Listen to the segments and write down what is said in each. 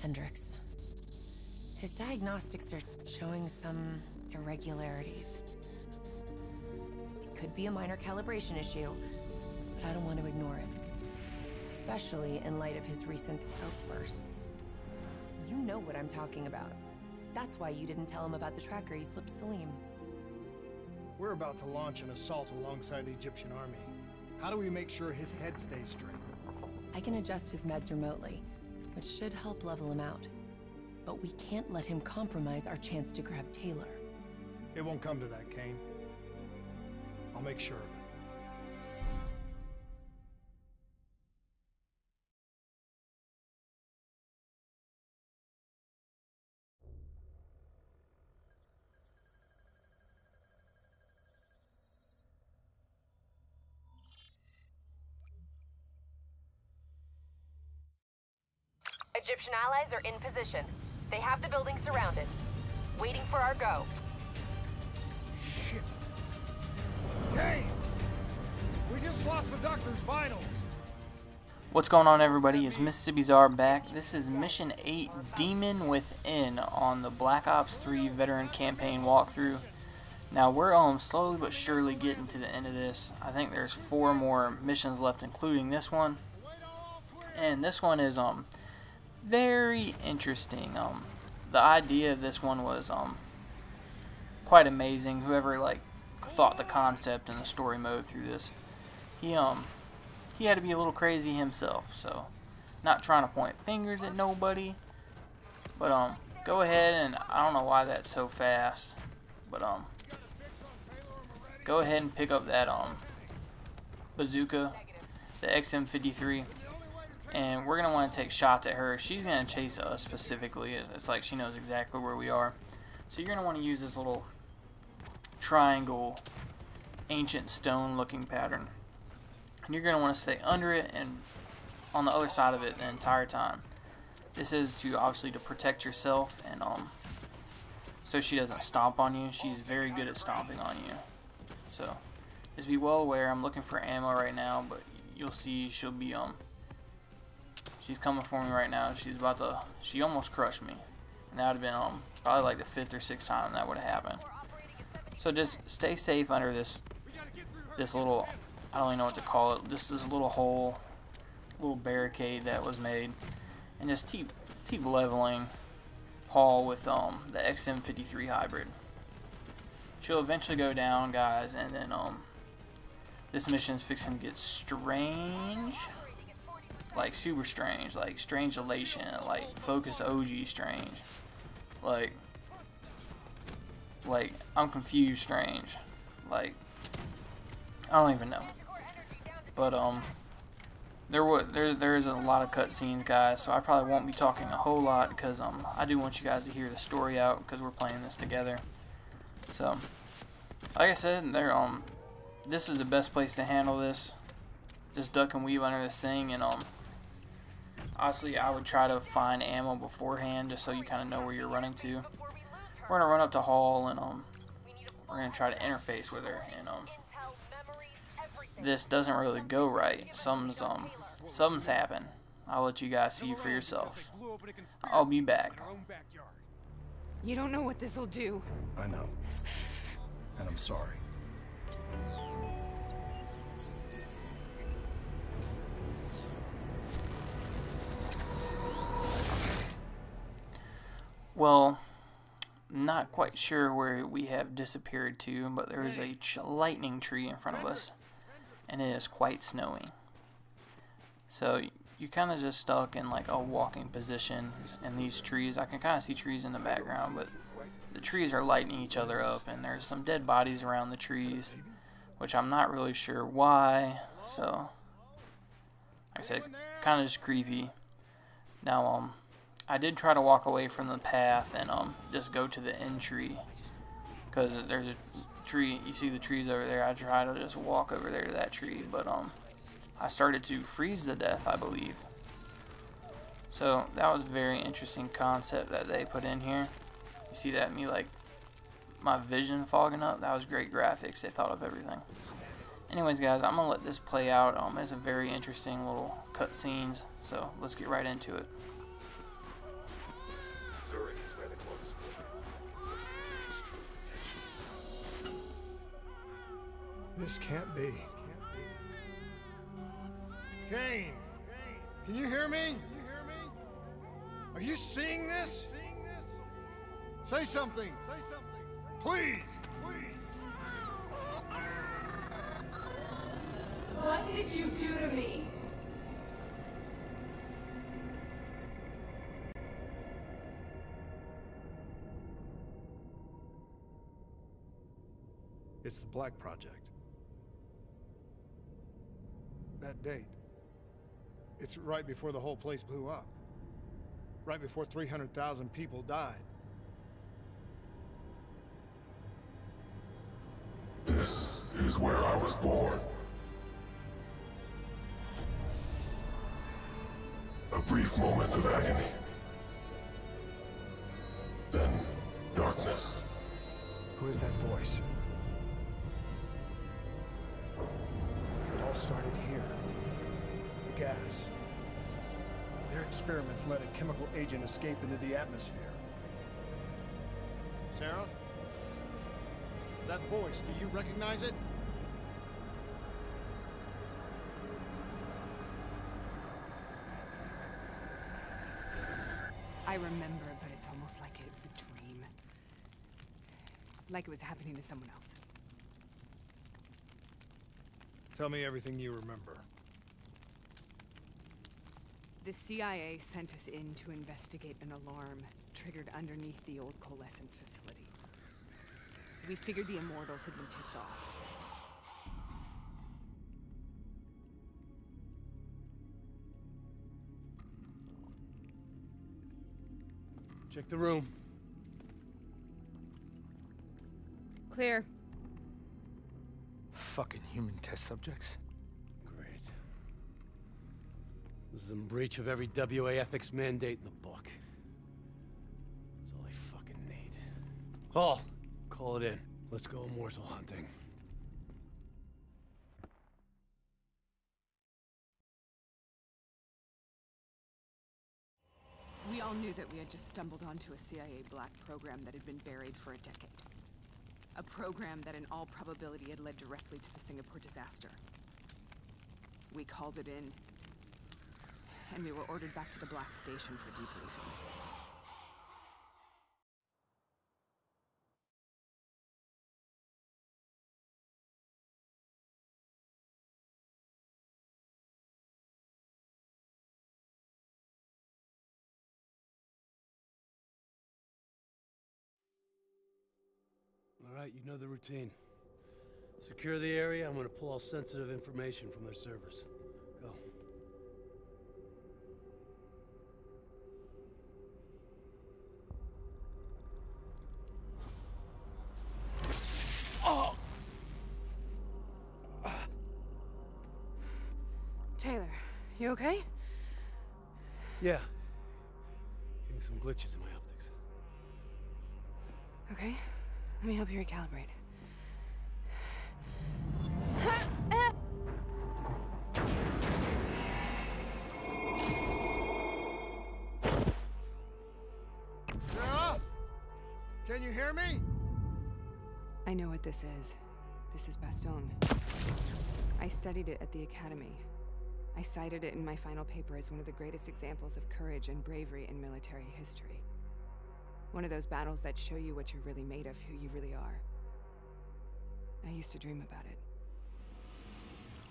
Hendricks. His diagnostics are showing some irregularities. It could be a minor calibration issue, but I don't want to ignore it. Especially in light of his recent outbursts. You know what I'm talking about. That's why you didn't tell him about the tracker he slipped Salim. We're about to launch an assault alongside the Egyptian army. How do we make sure his head stays straight? I can adjust his meds remotely, which should help level him out. But we can't let him compromise our chance to grab Taylor. It won't come to that, Kane. I'll make sure of it. Egyptian allies are in position. They have the building surrounded, waiting for our go. Shit. Kane! We just lost the doctor's vitals. What's going on, everybody? It's Mississippi Czar back. This is Mission 8, Demon Within, on the Black Ops 3 Veteran Campaign walkthrough. Now, we're slowly but surely getting to the end of this. I think there's 4 more missions left, including this one. And this one is very interesting. The idea of this one was quite amazing. Whoever thought the concept and the story mode through this, he had to be a little crazy himself. So, not trying to point fingers at nobody, but go ahead, and I don't know why that's so fast, but go ahead and pick up that bazooka, the XM53. And we're going to want to take shots at her. She's going to chase us specifically. It's like she knows exactly where we are. So you're going to want to use this little triangle, ancient stone looking pattern. And you're going to want to stay under it and on the other side of it the entire time. This is to obviously to protect yourself, and so she doesn't stomp on you. She's very good at stomping on you. So just be well aware. I'm looking for ammo right now, but you'll see she'll be she's coming for me right now. She almost crushed me. And that would have been probably like the 5th or 6th time that would have happened. So just stay safe under this little, I don't even know what to call it. This is a little hole, little barricade that was made. And just keep leveling Paul with the XM53 hybrid. She'll eventually go down, guys, and then this mission's fixing to get strange. Like super strange, like strange elation, like Focus OG strange, like I'm confused strange, like I don't even know. But there is a lot of cutscenes, guys, so I probably won't be talking a whole lot because I do want you guys to hear the story out because we're playing this together. So like I said, this is the best place to handle this. Just duck and weave under this thing, and honestly, I would try to find ammo beforehand just so you kind of know where you're running to. We're going to run up to Hall, and we're going to try to interface with her. And this doesn't really go right. Something's happened. I'll let you guys see for yourself. I'll be back. You don't know what this will do. I know. And I'm sorry. Well, not quite sure where we have disappeared to, but there is a lightning tree in front of us, and it is quite snowing. So you're kind of just stuck in like a walking position in these trees. I can kind of see trees in the background, but the trees are lighting each other up, and there's some dead bodies around the trees, which I'm not really sure why. So, like I said, kind of just creepy. Now, I did try to walk away from the path and just go to the end tree, because there's a tree. You see the trees over there. I tried to just walk over there to that tree, but I started to freeze to death, I believe. So that was a very interesting concept that they put in here. You see that, me like my vision fogging up? That was great graphics. They thought of everything. Anyways, guys, I'm gonna let this play out. It's a very interesting little cutscenes, so let's get right into it. This can't be. Kane! Can you hear me? Are you seeing this? Say something! Please! What did you do to me? It's the Black Project. That date. It's right before the whole place blew up. Right before 300,000 people died. This is where I was born. A brief moment of agony. Then darkness. Who is that voice? It all started here. The gas. Their experiments let a chemical agent escape into the atmosphere. Sarah? That voice, do you recognize it? I remember, but it's almost like it was a dream. Like it was happening to someone else. Tell me everything you remember. The CIA sent us in to investigate an alarm triggered underneath the old coalescence facility. We figured the Immortals had been tipped off. Check the room. Clear. Fucking human test subjects. Great. This is in breach of every WA ethics mandate in the book. That's all I fucking need. Hall, call it in. Let's go immortal hunting. We all knew that we had just stumbled onto a CIA black program that had been buried for a decade. A program that in all probability had led directly to the Singapore disaster. We called it in, and we were ordered back to the Black Station for debriefing. All right, you know the routine. Secure the area. I'm gonna pull all sensitive information from their servers. Go. Oh! Taylor, you okay? Yeah. Getting some glitches in my optics. Okay. Let me help you recalibrate. Sarah? Can you hear me? I know what this is. This is Bastogne. I studied it at the Academy. I cited it in my final paper as one of the greatest examples of courage and bravery in military history. One of those battles that show you what you're really made of, who you really are. I used to dream about it.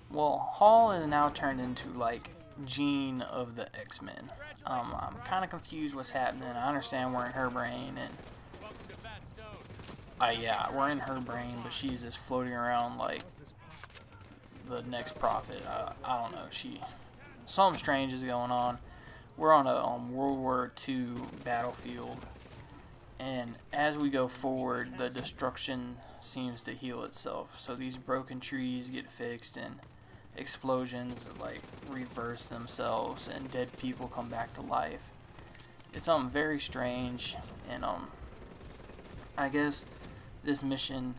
Well, Hall is now turned into, like, Jean of the X-Men. I'm kind of confused what's happening. I understand we're in her brain, and... yeah, we're in her brain, but she's just floating around like the next prophet. I don't know. Something strange is going on. We're on a World War II battlefield. And as we go forward, the destruction seems to heal itself. So these broken trees get fixed, and explosions like reverse themselves, and dead people come back to life. It's very strange, and I guess this mission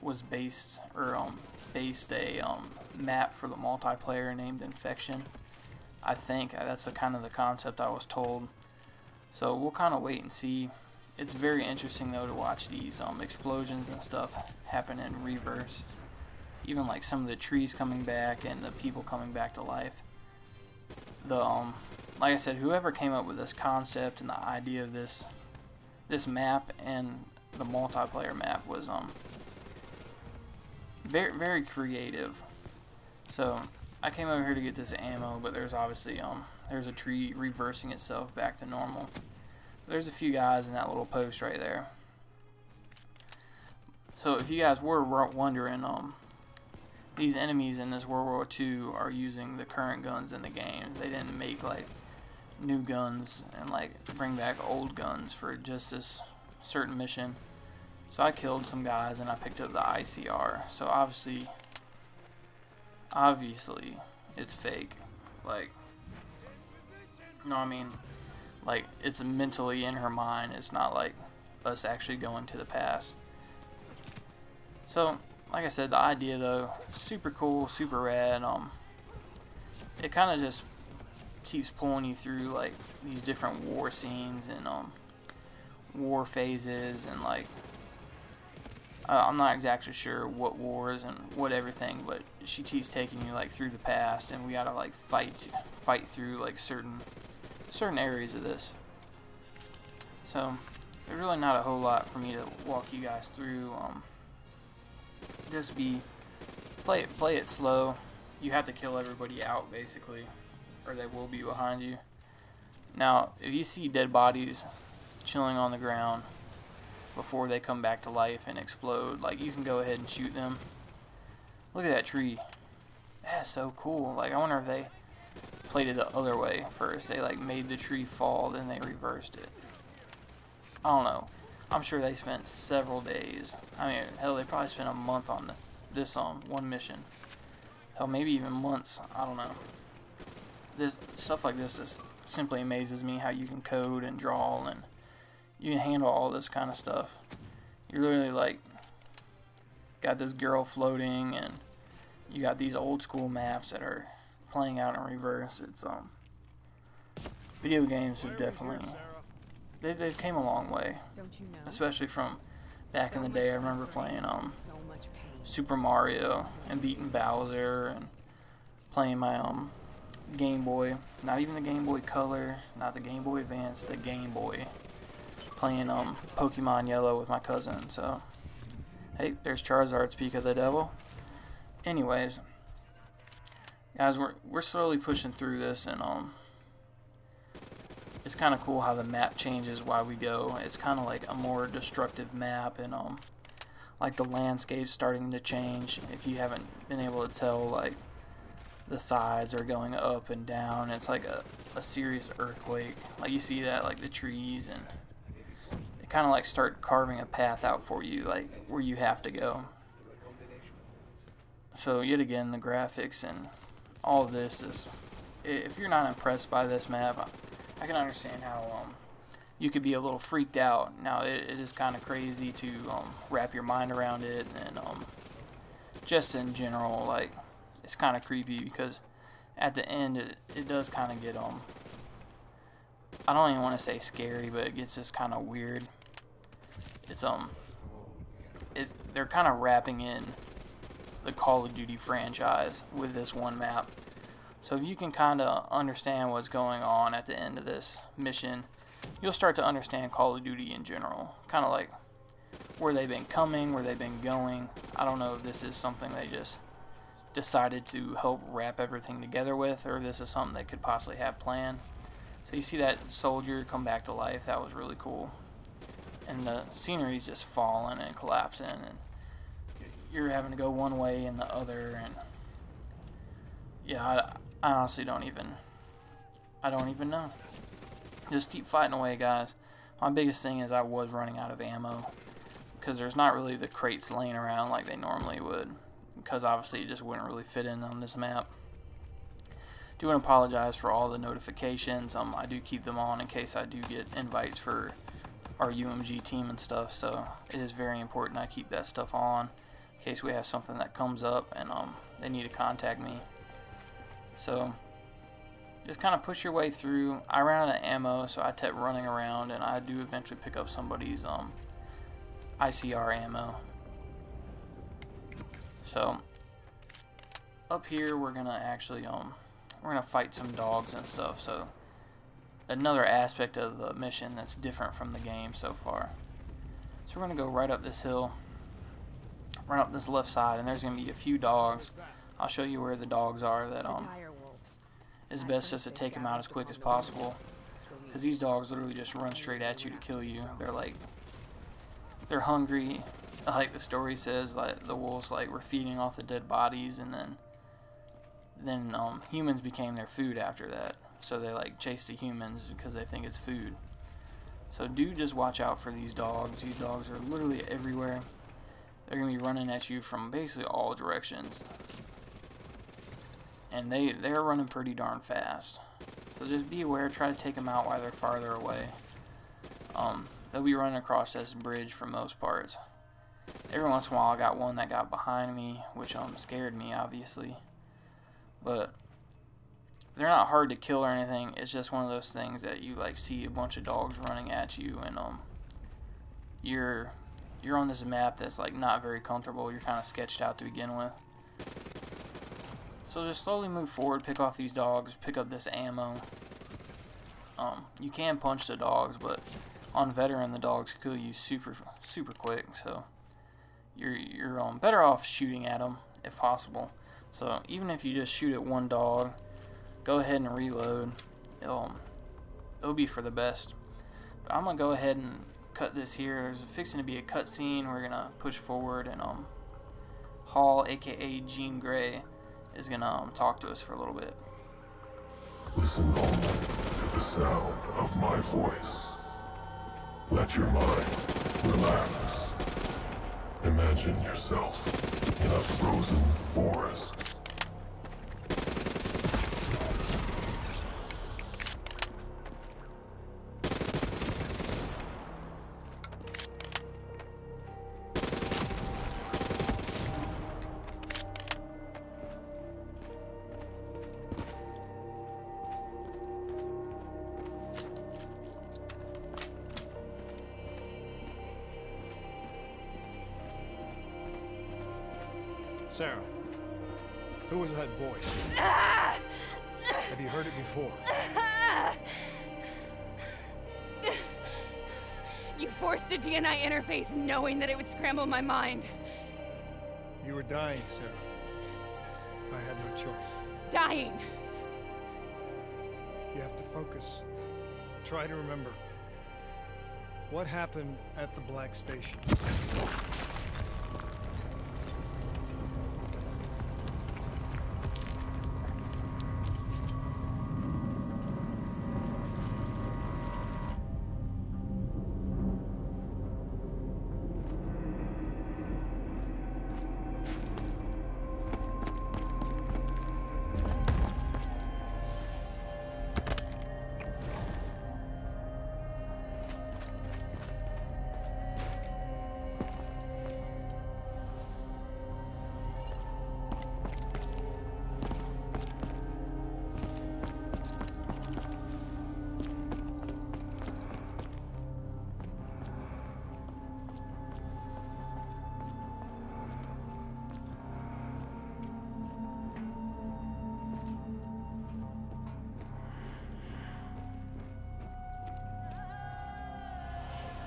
was based a map for the multiplayer named Infection. I think that's kind of the concept I was told. So we'll kind of wait and see. It's very interesting though to watch these explosions and stuff happen in reverse. even like some of the trees coming back and the people coming back to life. The like I said, whoever came up with this concept and the idea of this map and the multiplayer map was very creative. So I came over here to get this ammo, but there's obviously there's a tree reversing itself back to normal. There's a few guys in that little post right there. So if you guys were wondering, these enemies in this World War II are using the current guns in the game. They didn't make like new guns and like bring back old guns for just this certain mission. So I killed some guys and I picked up the ICR. So obviously it's fake. Like, you know what I mean? Like, it's mentally in her mind. It's not like us actually going to the past. So, like I said, the idea though, super cool, super rad. It kind of just keeps pulling you through like these different war scenes and war phases and like I'm not exactly sure what wars and what everything, but she keeps taking you like through the past, and we gotta like fight through like certain areas of this. So there's really not a whole lot for me to walk you guys through. Just play it slow. You have to kill everybody out basically, or they will be behind you. Now, if you see dead bodies chilling on the ground before they come back to life and explode, like, you can go ahead and shoot them. Look at that tree. That's so cool. Like, I wonder if they played it the other way first. They like made the tree fall, then they reversed it. I don't know. I'm sure they spent several days. I mean, hell, they probably spent a month on this one mission. Hell, maybe even months. I don't know. This stuff like this just simply amazes me, how you can code and draw and you can handle all this kind of stuff. You're literally like got this girl floating, and you got these old school maps that are playing out in reverse. It's video games have definitely they've came a long way, especially from back in the day. I remember playing Super Mario and beating Bowser, and playing my Game Boy, not even the Game Boy Color, not the Game Boy Advance, the Game Boy, playing Pokemon Yellow with my cousin. So hey, there's Charizard's Peak of the Devil. Anyways, guys, we're slowly pushing through this, and it's kind of cool how the map changes while we go. It's kind of like a more destructive map, and like the landscape's starting to change. If you haven't been able to tell, like the sides are going up and down. It's like a serious earthquake. Like you see that, like the trees, and they kind of like start carving a path out for you, like where you have to go. So yet again, the graphics and all of this is, if you're not impressed by this map, I can understand how you could be a little freaked out. Now it is kind of crazy to wrap your mind around it, and just in general, like, it's kind of creepy, because at the end it does kind of get I don't even want to say scary, but it gets just kind of weird. It's they're kind of wrapping in the Call of Duty franchise with this one map. So if you can kind of understand what's going on at the end of this mission, you'll start to understand Call of Duty in general. Kind of like where they've been coming, where they've been going. I don't know if this is something they just decided to help wrap everything together with, or if this is something they could possibly have planned. So you see that soldier come back to life. That was really cool. And the scenery's just falling and collapsing, and you're having to go one way and the other, and yeah, I honestly don't even know. Just keep fighting away, guys. My biggest thing is I was running out of ammo, because there's not really the crates laying around like they normally would, because obviously it just wouldn't really fit in on this map. Do want to apologize for all the notifications. I do keep them on in case I do get invites for our UMG team and stuff, so it is very important I keep that stuff on in case we have something that comes up and they need to contact me. So just kind of push your way through. I ran out of ammo, so I kept running around, and I do eventually pick up somebody's ICR ammo. So up here we're gonna actually we're gonna fight some dogs and stuff. So another aspect of the mission that's different from the game so far. So we're gonna go right up this hill, run up this left side, and there's gonna be a few dogs. I'll show you where the dogs are. That it's best just to take them out as quick as possible, because these dogs literally just run straight at you to kill you. They're hungry. Like the story says, like the wolves were feeding off the dead bodies, and then humans became their food after that. So they chase the humans because they think it's food. So do just watch out for these dogs. These dogs are literally everywhere. They're gonna be running at you from basically all directions, and they're running pretty darn fast. So just be aware. Try to take them out while they're farther away. They'll be running across this bridge for most parts. Every once in a while I got one that got behind me, which scared me obviously. But they're not hard to kill or anything. It's just one of those things that you see a bunch of dogs running at you, and you're on this map that's not very comfortable. You're kind of sketched out to begin with. So just slowly move forward, pick off these dogs, pick up this ammo. You can punch the dogs, but on veteran the dogs kill you super quick. So you're better off shooting at them if possible. So even if you just shoot at one dog, go ahead and reload. It'll be for the best. But I'm gonna go ahead and cut this here. There's fixing to be a cutscene. We're gonna push forward, and Hall, aka Jean Grey, is gonna talk to us for a little bit. Listen only to the sound of my voice. Let your mind relax. Imagine yourself in a frozen forest. Sarah, who was that voice? Have you heard it before? You forced a DNI interface knowing that it would scramble my mind. You were dying, Sarah. I had no choice. Dying! You have to focus. Try to remember. What happened at the Black Station?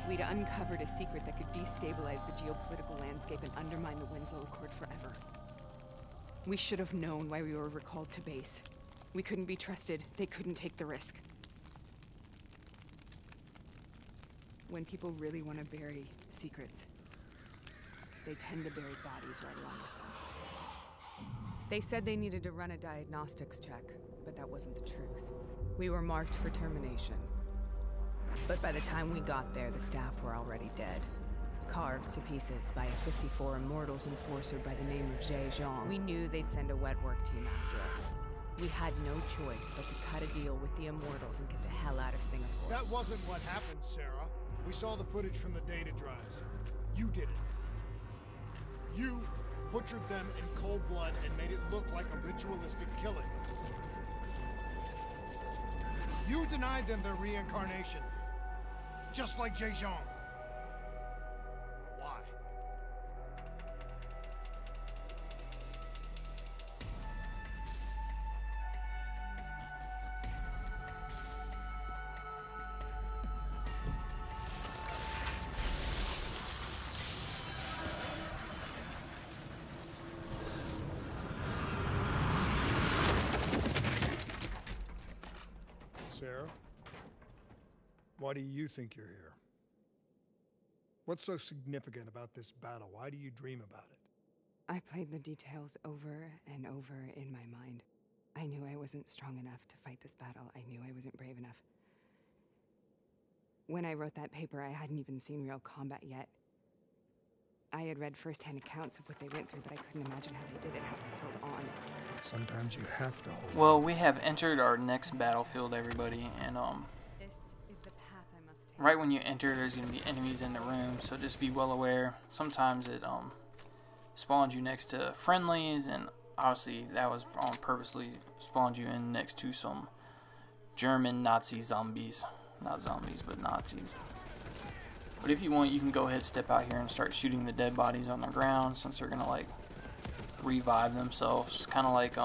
We'd uncovered a secret that could destabilize the geopolitical landscape and undermine the Winslow Accord forever. We should have known why we were recalled to base. We couldn't be trusted. They couldn't take the risk. When people really want to bury secrets, they tend to bury bodies right along with them. They said they needed to run a diagnostics check, but that wasn't the truth. We were marked for termination. But by the time we got there, the staff were already dead. Carved to pieces by a 54 Immortals enforcer by the name of Jay Jean. We knew they'd send a wet work team after us. We had no choice but to cut a deal with the Immortals and get the hell out of Singapore. That wasn't what happened, Sarah. We saw the footage from the data drives. You did it. You butchered them in cold blood and made it look like a ritualistic killing. You denied them their reincarnation. Just like Jay Jean. Why? Why do you think you're here? What's so significant about this battle? Why do you dream about it? I played the details over and over in my mind. I knew I wasn't strong enough to fight this battle. I knew I wasn't brave enough. When I wrote that paper, I hadn't even seen real combat yet. I had read first-hand accounts of what they went through, but I couldn't imagine how they did it, how they held on. Sometimes you have to hold Well, on. we have entered our next battlefield, everybody, and This is the path I must take. right when you enter, there's going to be enemies in the room, so just be well aware. Sometimes it spawns you next to friendlies, and obviously that was purposely spawned you in next to some German Nazi zombies. Not zombies, but Nazis. But if you want, you can go ahead, step out here and start shooting the dead bodies on the ground, since they're gonna like revive themselves, kind of like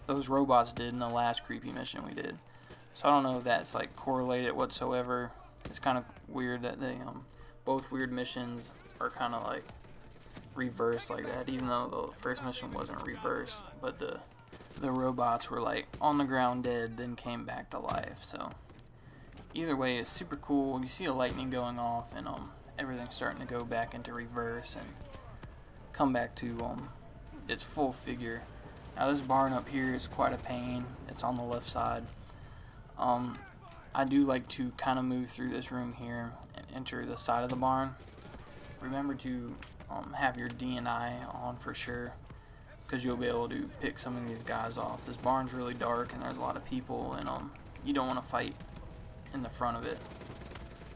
those robots did in the last creepy mission we did. So I don't know if that's like correlated whatsoever. It's kind of weird that they both weird missions are kind of like reversed like that, even though the first mission wasn't reversed, but the robots were like on the ground dead, then came back to life. So either way, it's super cool. You see the lightning going off, and everything's starting to go back into reverse and come back to its full figure. Now this barn up here is quite a pain. It's on the left side. I do like to kind of move through this room here and enter the side of the barn. Remember to have your DNI on for sure, because you'll be able to pick some of these guys off. This barn's really dark and there's a lot of people, and you don't want to fight in the front of it.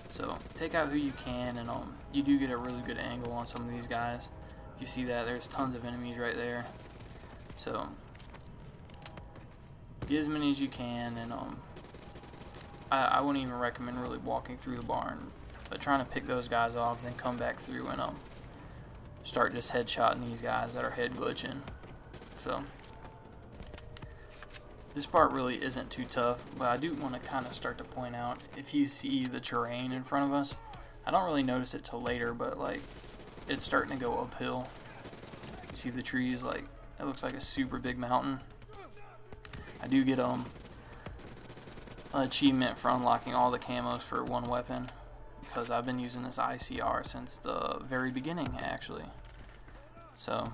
So take out who you can, and you do get a really good angle on some of these guys. You see that there's tons of enemies right there, so get as many as you can. And I wouldn't even recommend really walking through the barn, but trying to pick those guys off, then come back through and start just headshotting these guys that are head glitching. So this part really isn't too tough, but I do want to kind of start to point out, if you see the terrain in front of us, I don't really notice it till later, but like it's starting to go uphill. You see the trees, like it looks like a super big mountain. I do get an achievement for unlocking all the camos for one weapon, because I've been using this ICR since the very beginning actually. So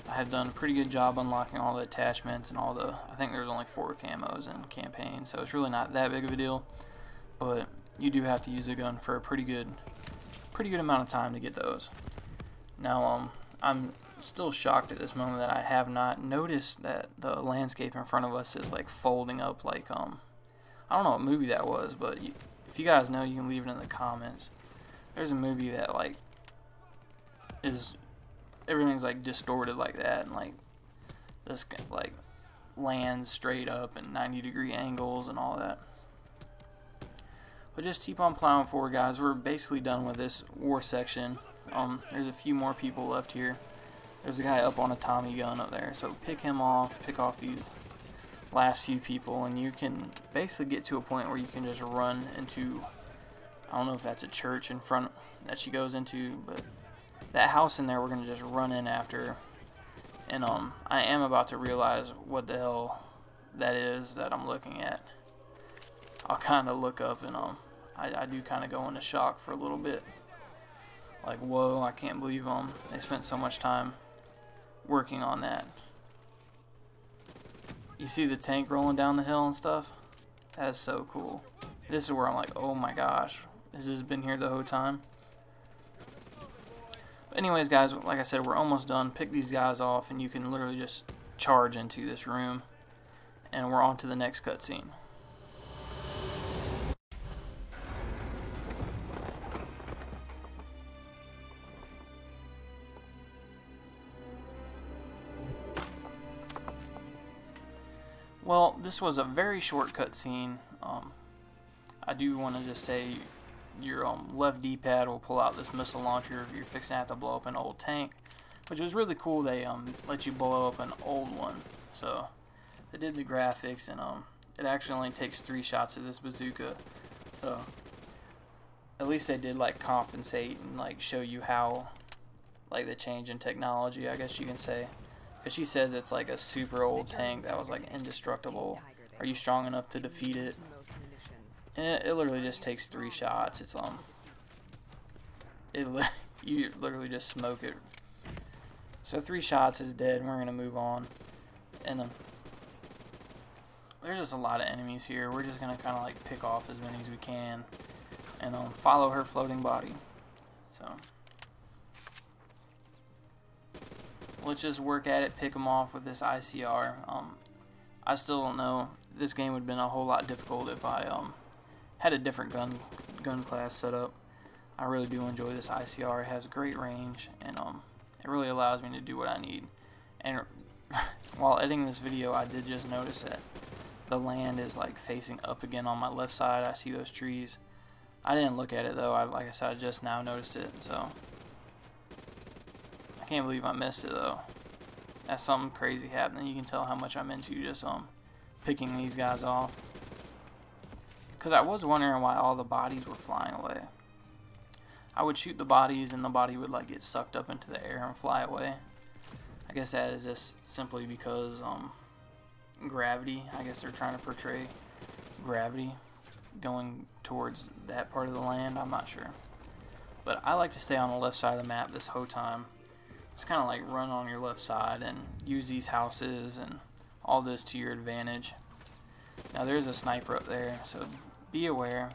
I have done a pretty good job unlocking all the attachments and all the, I think there's only 4 camos in campaign, so it's really not that big of a deal, but you do have to use a gun for a pretty good amount of time to get those. Now I'm still shocked at this moment that I have not noticed that the landscape in front of us is like folding up like I don't know what movie that was, but if you guys know, you can leave it in the comments. There's a movie that like is everything's like distorted like that, and like this like lands straight up and 90-degree angles and all that. But just keep on plowing forward, guys. We're basically done with this war section. There's a few more people left here. There's a guy up on a Tommy gun up there, so pick him off, pick off these last few people, and you can basically get to a point where you can just run into, I don't know if that's a church in front that she goes into, but that house in there we're gonna just run in after. And I am about to realize what the hell that is that I'm looking at. I'll kind of look up, and I do kind of go into shock for a little bit, like, whoa, I can't believe they spent so much time working on that. You see the tank rolling down the hill and stuff? That is so cool. This is where I'm like, oh my gosh, has this been here the whole time? But anyways, guys, like I said, we're almost done. Pick these guys off, and you can literally just charge into this room, and we're on to the next cutscene. Well, this was a very short cutscene. I do want to just say your left D-pad will pull out this missile launcher if you're fixing to have to blow up an old tank, which was really cool. They let you blow up an old one, so they did the graphics, and it actually only takes 3 shots of this bazooka, so at least they did like compensate and like show you how like the change in technology, I guess you can say. Because she says it's like a super old tank that was like indestructible. Are you strong enough to defeat it? And it literally just takes 3 shots. It's you literally just smoke it. So 3 shots is dead, and we're gonna move on. And there's just a lot of enemies here. We're just gonna kind of like pick off as many as we can, and follow her floating body. So let's just work at it, pick them off with this ICR. I still don't know. This game would have been a whole lot difficult if I had a different gun class set up. I really do enjoy this ICR. It has great range, and it really allows me to do what I need. And while editing this video, I did just notice that the land is like facing up again on my left side. I see those trees. I didn't look at it though. Like I said, I just now noticed it. So I can't believe I missed it though. That's something crazy happening. You can tell how much I'm into just picking these guys off. Because I was wondering why all the bodies were flying away. I would shoot the bodies and the body would like get sucked up into the air and fly away. I guess that is just simply because gravity. I guess they're trying to portray gravity going towards that part of the land. I'm not sure. But I like to stay on the left side of the map this whole time. Just kind of like run on your left side and use these houses and all this to your advantage. Now there's a sniper up there, so be aware.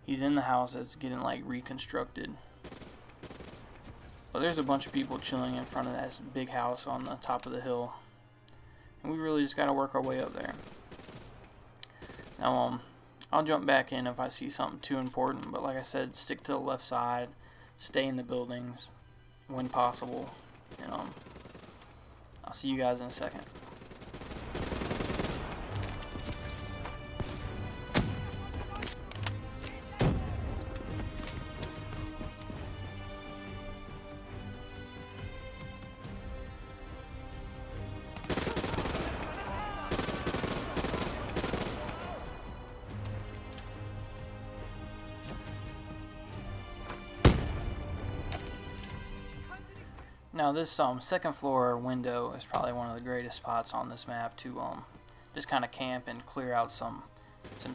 He's in the house that's getting like reconstructed. But there's a bunch of people chilling in front of that big house on the top of the hill. And we really just got to work our way up there. Now I'll jump back in if I see something too important, but like I said, stick to the left side, stay in the buildings when possible, and I'll see you guys in a second. Now this second floor window is probably one of the greatest spots on this map to just kind of camp and clear out some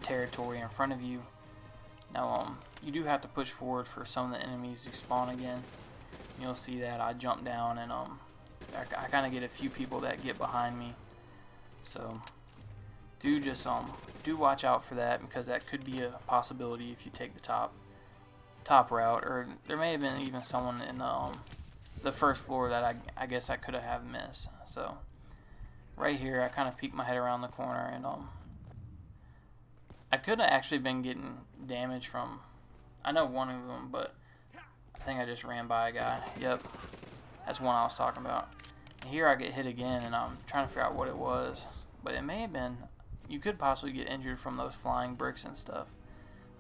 territory in front of you. Now you do have to push forward for some of the enemies to spawn again. You'll see that I jump down and I kind of get a few people that get behind me. So do just do watch out for that, because that could be a possibility if you take the top route, or there may have been even someone in the first floor that I guess I could have missed. So right here I kind of peeked my head around the corner, and I could have actually been getting damage from, I know one of them, but I think I just ran by a guy. Yep, that's one I was talking about. And here I get hit again, and I'm trying to figure out what it was, but it may have been, you could possibly get injured from those flying bricks and stuff.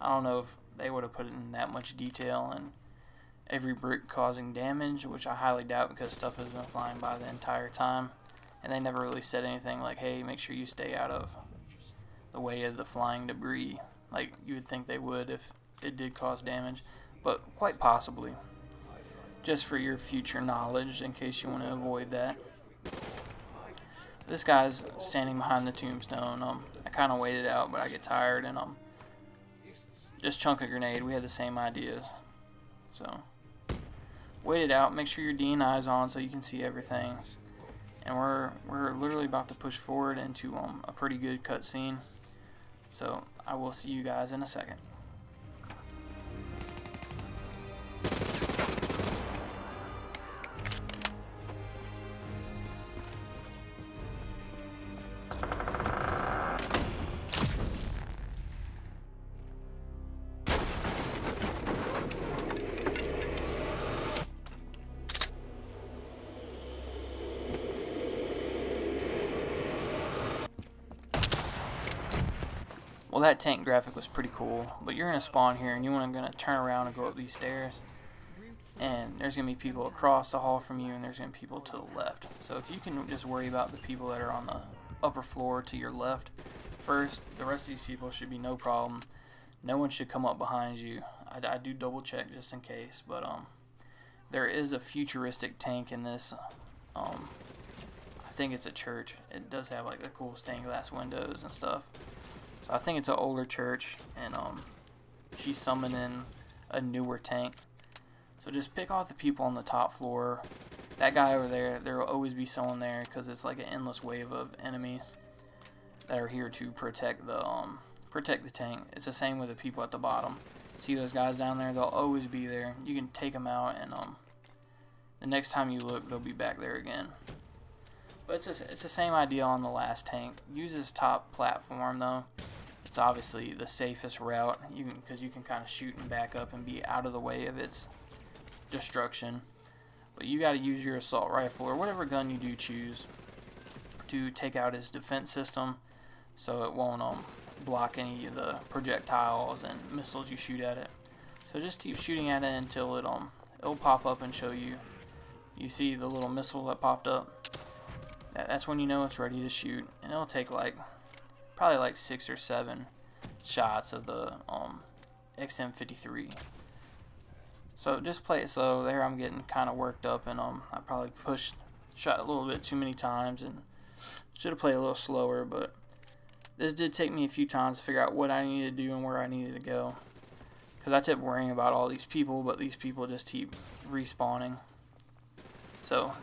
I don't know if they would have put in that much detail and every brick causing damage, which I highly doubt, because stuff has been flying by the entire time, and they never really said anything like, hey, make sure you stay out of the way of the flying debris, like you would think they would if it did cause damage. But quite possibly, just for your future knowledge, in case you want to avoid that. This guy's standing behind the tombstone. I kind of waited out, but I get tired, and just chunk a grenade. We had the same ideas, so wait it out, make sure your DNI is on so you can see everything. And we're literally about to push forward into a pretty good cutscene. So I will see you guys in a second. Well, that tank graphic was pretty cool, but you're gonna spawn here and you're gonna turn around and go up these stairs, and there's gonna be people across the hall from you, and there's gonna be people to the left. So if you can just worry about the people that are on the upper floor to your left first, the rest of these people should be no problem. No one should come up behind you. I do double check just in case, but there is a futuristic tank in this. I think it's a church. It does have like the cool stained glass windows and stuff. So I think it's an older church, and she's summoning a newer tank. So just pick off the people on the top floor. That guy over there, there will always be someone there because it's like an endless wave of enemies that are here to protect the tank. It's the same with the people at the bottom. See those guys down there? They'll always be there. You can take them out, and the next time you look, they'll be back there again. But it's the same idea on the last tank. Use this top platform though. It's obviously the safest route, because you can kind of shoot and back up and be out of the way of its destruction. But you got to use your assault rifle or whatever gun you do choose to take out its defense system, so it won't block any of the projectiles and missiles you shoot at it. So just keep shooting at it until it'll pop up and show you. You see the little missile that popped up? That's when you know it's ready to shoot, and it'll take probably like 6 or 7 shots of the XM53. So just play it slow. There I'm getting kind of worked up, and I probably shot a little bit too many times, and should have played a little slower. But this did take me a few times to figure out what I needed to do and where I needed to go, because I kept worrying about all these people, but these people just keep respawning. So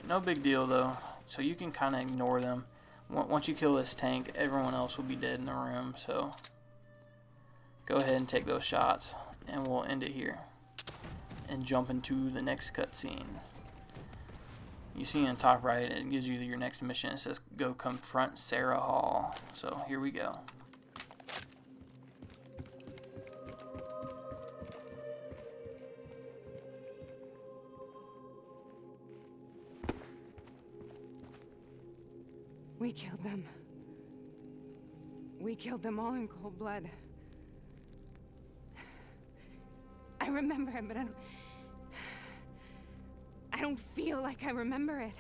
no big deal though. So you can kind of ignore them. Once you kill this tank, everyone else will be dead in the room. So go ahead and take those shots, and we'll end it here and jump into the next cutscene. You see in the top right, it gives you your next mission. It says go confront Sarah Hall. So here we go. We killed them. We killed them all in cold blood. I remember it, but I don't feel like I remember it.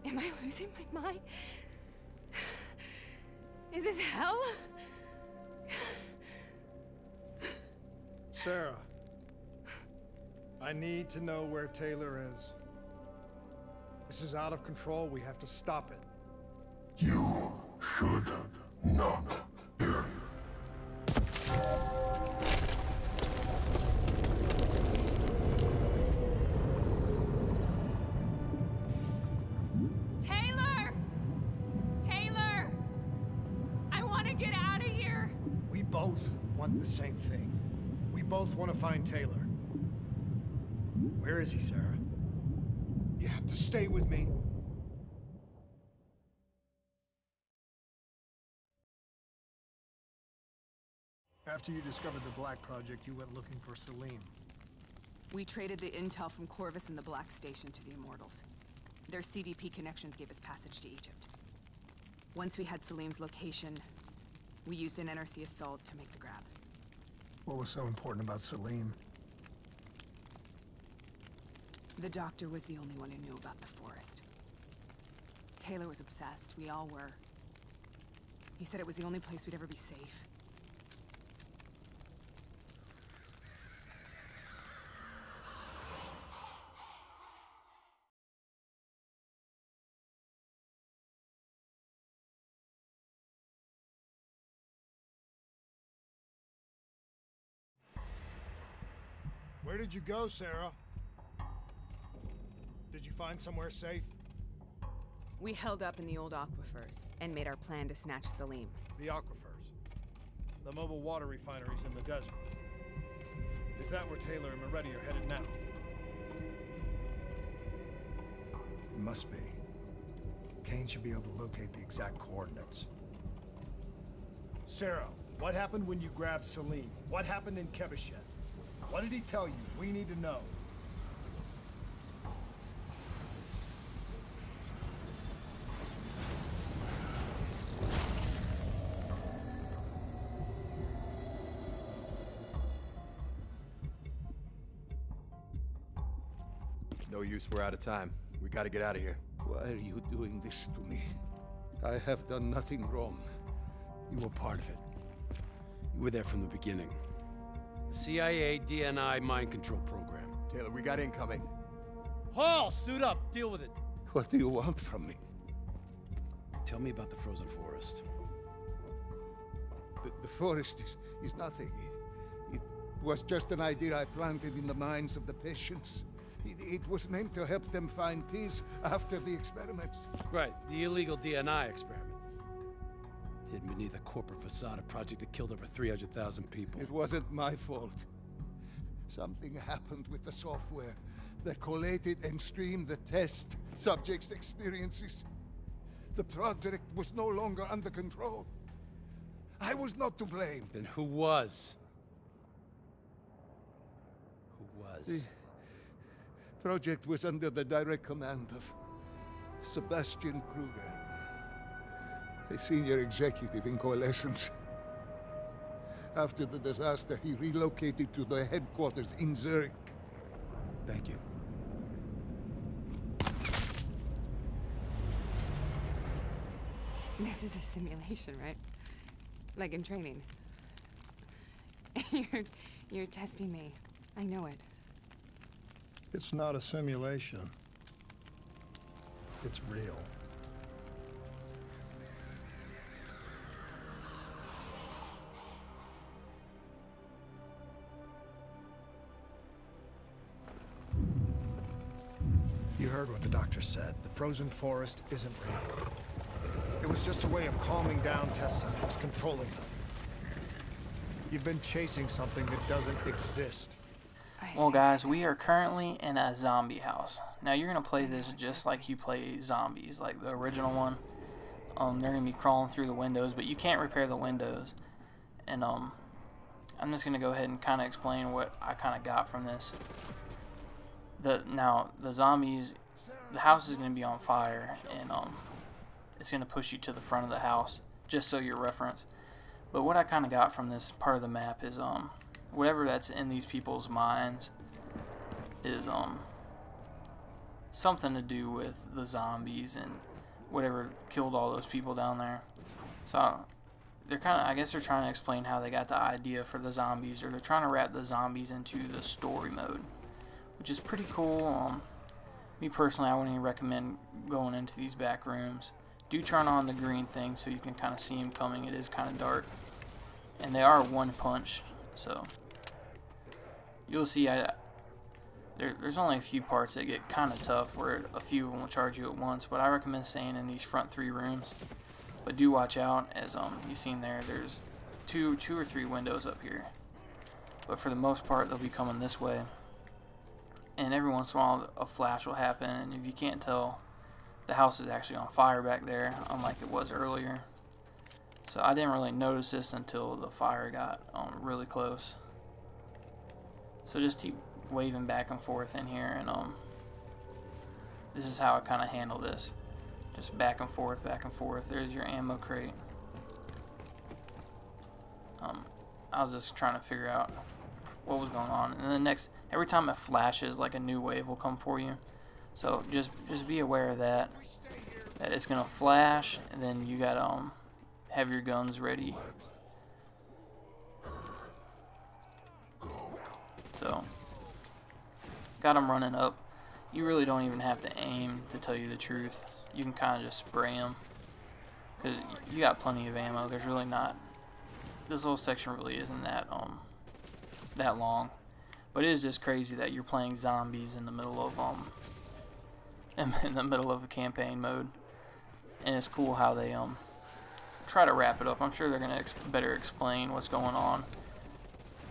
Am I losing my mind? Is this hell? Sarah, I need to know where Taylor is. This is out of control. We have to stop it. You should not hear. Taylor! Taylor! I want to get out of here! We both want the same thing. We both want to find Taylor. Where is he, Sarah? You have to stay with me. After you discovered the Black Project, you went looking for Salim. We traded the intel from Corvus and the Black Station to the Immortals. Their CDP connections gave us passage to Egypt. Once we had Salim's location, we used an NRC assault to make the grab. What was so important about Salim? The doctor was the only one who knew about the forest. Taylor was obsessed. We all were. He said it was the only place we'd ever be safe. Where did you go, Sarah? Did you find somewhere safe? We held up in the old aquifers and made our plan to snatch Salim. The aquifers. The mobile water refineries in the desert. Is that where Taylor and Moretti are headed now? It must be. Kane should be able to locate the exact coordinates. Sarah, what happened when you grabbed Salim? What happened in Kebashet? What did he tell you? We need to know. No use, we're out of time. We gotta get out of here. Why are you doing this to me? I have done nothing wrong. You were part of it. You were there from the beginning. The CIA DNI mind control program. Taylor, we got incoming. Hall, suit up. Deal with it. What do you want from me? Tell me about the frozen forest. The forest is nothing. It was just an idea I planted in the minds of the patients. It was meant to help them find peace after the experiments. Right, the illegal DNI experiment. Hidden beneath a corporate facade, a project that killed over 300,000 people. It wasn't my fault. Something happened with the software that collated and streamed the test subjects' experiences. The project was no longer under control. I was not to blame. Then who was? Who was? The project was under the direct command of Sebastian Kruger, a senior executive in Coalescence. After the disaster, he relocated to the headquarters in Zurich. Thank you. This is a simulation, right? Like in training. You're testing me. I know it. It's not a simulation. It's real. You heard what the doctor said. The frozen forest isn't real. It was just a way of calming down test subjects, controlling them. You've been chasing something that doesn't exist. Well guys, we are currently in a zombie house. Now you're going to play this just like you play zombies, like the original one. They're going to be crawling through the windows, but you can't repair the windows. And I'm just going to go ahead and kind of explain what I kind of got from this. Now the zombies, the house is going to be on fire, and it's going to push you to the front of the house, just so your reference. But what I kind of got from this part of the map is whatever that's in these people's minds is something to do with the zombies and whatever killed all those people down there. So they're kind of, I guess they're trying to explain how they got the idea for the zombies, or they're trying to wrap the zombies into the story mode, which is pretty cool. Me personally, I wouldn't even recommend going into these back rooms. Do turn on the green thing so you can kind of see them coming. It is kind of dark, and they are one punch, so you'll see. There's only a few parts that get kind of tough, where a few of them will charge you at once. But I recommend staying in these front 3 rooms. But do watch out, as you've seen there. There's two or three windows up here, but for the most part they'll be coming this way. And every once in a while a flash will happen, and if you can't tell, the house is actually on fire back there, unlike it was earlier. So I didn't really notice this until the fire got really close. So just keep waving back and forth in here, and this is how I kind of handle this. Just back and forth, back and forth. There's your ammo crate. I was just trying to figure out what was going on, and then every time it flashes, like a new wave will come for you. So just be aware of that it's gonna flash, and then you gotta have your guns ready. So got them running up. You really don't even have to aim, to tell you the truth. You can kind of just spray them, because you got plenty of ammo. There's really not, this little section really isn't that that long, but it is just crazy that you're playing zombies in the middle of a campaign mode. And it's cool how they try to wrap it up. I'm sure they're gonna better explain what's going on.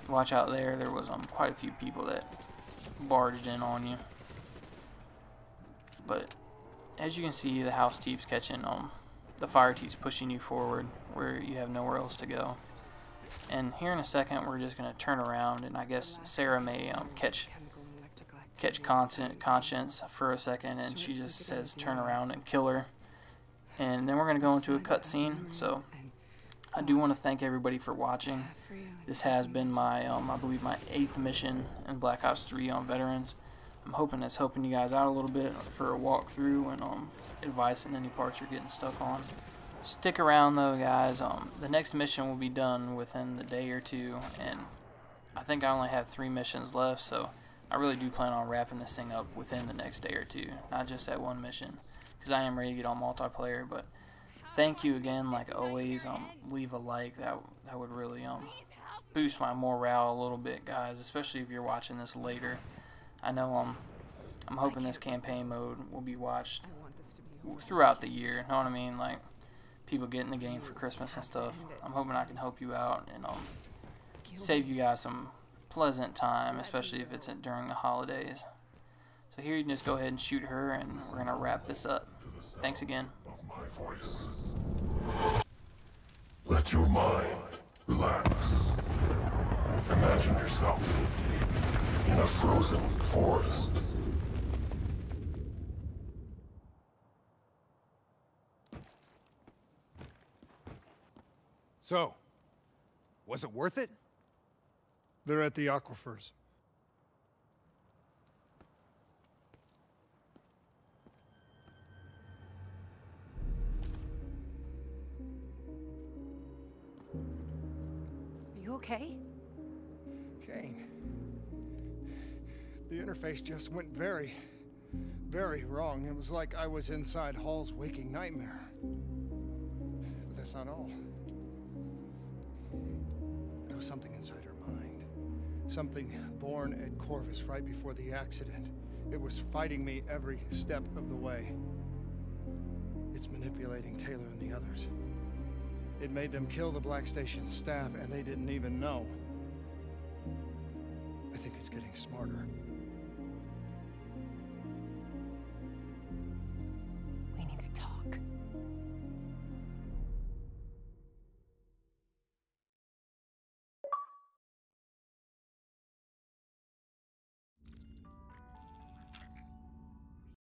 Watch out there. There was quite a few people that barged in on you. But as you can see, the house keeps catching, the fire keeps pushing you forward where you have nowhere else to go. And here in a second, we're just going to turn around, and I guess Sarah may catch conscience for a second, and she just says turn around and kill her. And then we're going to go into a cutscene. So I do want to thank everybody for watching. This has been my, I believe, my 8th mission in Black Ops 3 on Veterans. I'm hoping it's helping you guys out a little bit for a walkthrough and advice in any parts you're getting stuck on. Stick around though, guys. The next mission will be done within the day or two, and I think I only have 3 missions left, so I really do plan on wrapping this thing up within the next day or two, not just that one mission, because I am ready to get on multiplayer. But thank you again, like always. Leave a like. That would really boost my morale a little bit, guys, especially if you're watching this later. I know I'm hoping this campaign mode will be watched throughout the year. Know what I mean? Like, people get in the game for Christmas and stuff. I'm hoping I can help you out and save you guys some pleasant time, especially if it's during the holidays. So here you can just go ahead and shoot her, and we're gonna wrap this up. Thanks again. Let your mind relax. Imagine yourself in a frozen forest. So, was it worth it? They're at the aquifers. Are you okay? Kane. The interface just went very, very wrong. It was like I was inside Hall's waking nightmare. But that's not all. There was something inside her mind. Something born at Corvus right before the accident. It was fighting me every step of the way. It's manipulating Taylor and the others. It made them kill the Black Station staff, and they didn't even know. I think it's getting smarter.